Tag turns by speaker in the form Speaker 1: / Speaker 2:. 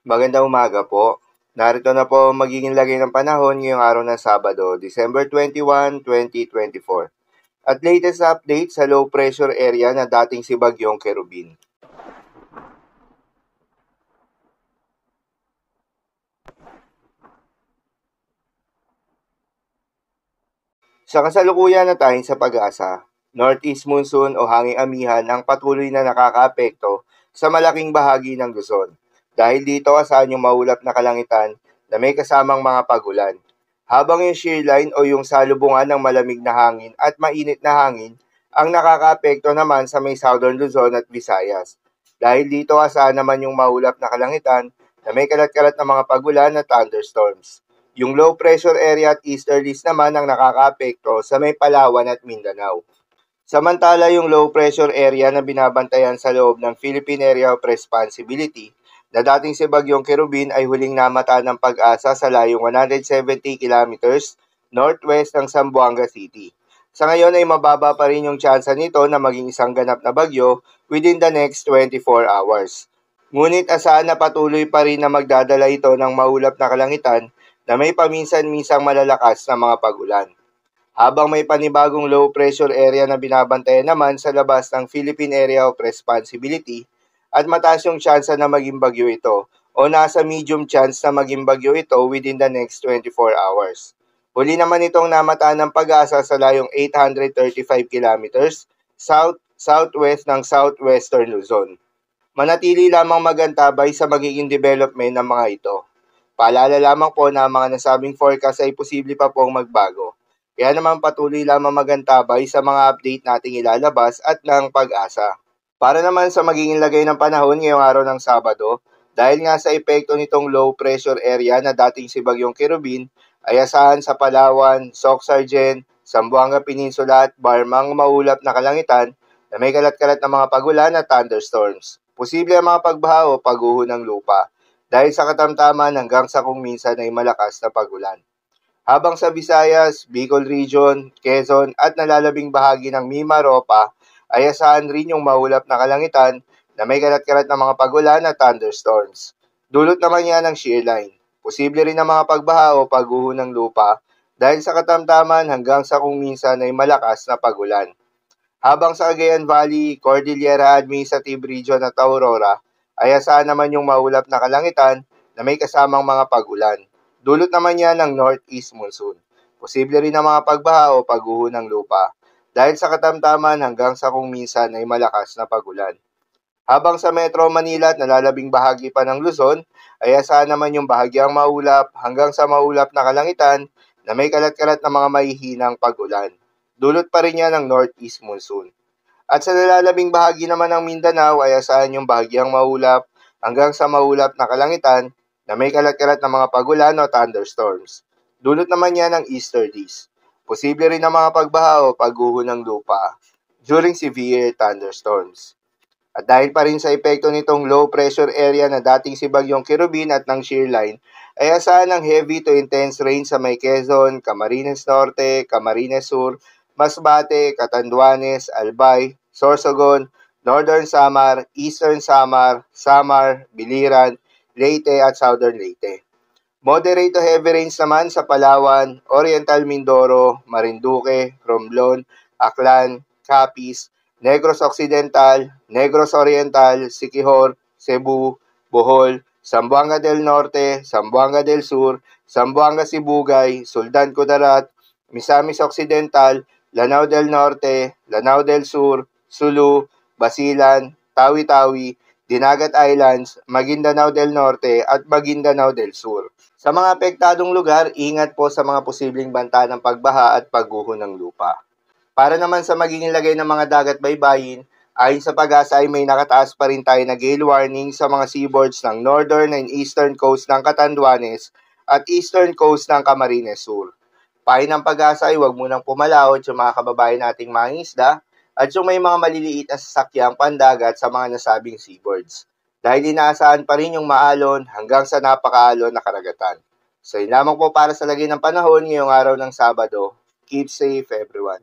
Speaker 1: Magandang umaga po. Narito na po ang magiging lagay ng panahon ngayong araw ng Sabado, December 21, 2024. At latest update sa low pressure area na dating si Bagyong Kerubin. Sa kasalukuyan na tayo sa pag-asa, Northeast monsoon o hanging amihan ang patuloy na nakakaapekto sa malaking bahagi ng Luzon. Dahil dito asahan yung maulap na kalangitan na may kasamang mga pagulan. Habang yung shear line o yung salubungan ng malamig na hangin at mainit na hangin ang nakakaapekto naman sa may Southern Luzon at Visayas. Dahil dito asahan naman yung maulap na kalangitan na may kalat-kalat na mga pagulan at thunderstorms. Yung low pressure area at easterlies naman ang nakakaapekto sa may Palawan at Mindanao. Samantala yung low pressure area na binabantayan sa loob ng Philippine Area of Responsibility na dating si Bagyong Kerubin ay huling namata ng pag-asa sa layong 170 kilometers northwest ng Zamboanga City. Sa ngayon ay mababa pa rin yung tsansa nito na maging isang ganap na bagyo within the next 24 hours. Ngunit asahan na patuloy pa rin na magdadala ito ng maulap na kalangitan na may paminsan-minsang malalakas na mga pag-ulan. Habang may panibagong low pressure area na binabantayan naman sa labas ng Philippine Area of Responsibility at mataas yung tsansa na maging bagyo ito o nasa medium chance na maging bagyo ito within the next 24 hours. Huli naman itong namataan ng pag-asa sa layong 835 kilometers south-southwest ng southwestern Luzon. Manatili lamang magantabay sa magiging development ng mga ito. Paalala lamang po na ang mga nasabing forecast ay posible pa pong magbago. Kaya naman patuloy lamang magantabay sa mga update nating ilalabas at ng pag-asa. Para naman sa magiging lagay ng panahon ngayong araw ng Sabado, dahil nga sa epekto nitong low pressure area na dating si Bagyong Kerubin, ay asahan sa Palawan, Soc-Sargen, Zamboanga Peninsula at Barmang maulap na kalangitan na may kalat-kalat na mga pagulan at thunderstorms. Posible ang mga pagbaha o pagguho ng lupa dahil sa katamtaman hanggang sa kung minsan ay malakas na pagulan. Habang sa Visayas, Bicol Region, Quezon at nalalabing bahagi ng Mimaropa ay asahan rin yung maulap na kalangitan na may kalat-kalat na mga pagulan at thunderstorms. Dulot naman yan ng shear line. Posible rin ang mga pagbaha o pagguho ng lupa dahil sa katamtaman hanggang sa kung minsan ay malakas na pagulan. Habang sa Cagayan Valley, Cordillera Administrative Region at Aurora ay asahan naman yung maulap na kalangitan na may kasamang mga pagulan. Dulot naman yan ng northeast monsoon. Posible rin ang mga pagbaha o pagguho ng lupa dahil sa katamtaman hanggang sa kung minsan ay malakas na pagulan. Habang sa Metro Manila at nalalabing bahagi pa ng Luzon ay asahan naman yung bahagyang maulap hanggang sa maulap na kalangitan na may kalat-kalat na mga mahihinang pagulan. Dulot pa rin yan ng northeast monsoon. At sa nalalabing bahagi naman ng Mindanao ay asahan yung bahagyang maulap hanggang sa maulap na kalangitan na may kalat-kalat na mga pagulan o thunderstorms. Dulot naman yan ng easterlies. Posible rin ang mga pagbaha o pagguho ng lupa during severe thunderstorms. At dahil pa rin sa epekto nitong low pressure area na dating si Bagyong Kerubin at ng shear line, ay asahan ng heavy to intense rain sa may Quezon, Camarines Norte, Camarines Sur, Masbate, Catanduanes, Albay, Sorsogon, Northern Samar, Eastern Samar, Samar, Biliran, Leyte at Southern Leyte. Moderate to heavy rains naman sa Palawan, Oriental Mindoro, Marinduque, Romblon, Aklan, Capiz, Negros Occidental, Negros Oriental, Siquijor, Cebu, Bohol, Zamboanga del Norte, Zamboanga del Sur, Zamboanga Sibugay, Sultan Kudarat, Misamis Occidental, Lanao del Norte, Lanao del Sur, Sulu, Basilan, Tawi-Tawi, Dinagat Islands, Maguindanao del Norte at Maguindanao del Sur. Sa mga apektadong lugar, ingat po sa mga posibleng banta ng pagbaha at pagguho ng lupa. Para naman sa magiging lagay ng mga dagat baybayin, ayon sa pag-asa ay may nakataas pa rin tayo na gale warning sa mga seaboards ng northern and eastern coast ng Catanduanes at eastern coast ng Camarines Sur. Payo ng pag-asa ay huwag munang pumalaot yung mga kababayan nating mangingisda at yung may mga maliliit na sasakyang pandagat sa mga nasabing seaboards. Dahil inaasahan pa rin yung maalon hanggang sa napakaalon na karagatan. So yun lamang po para sa lagay ng panahon ngayong araw ng Sabado. Keep safe everyone.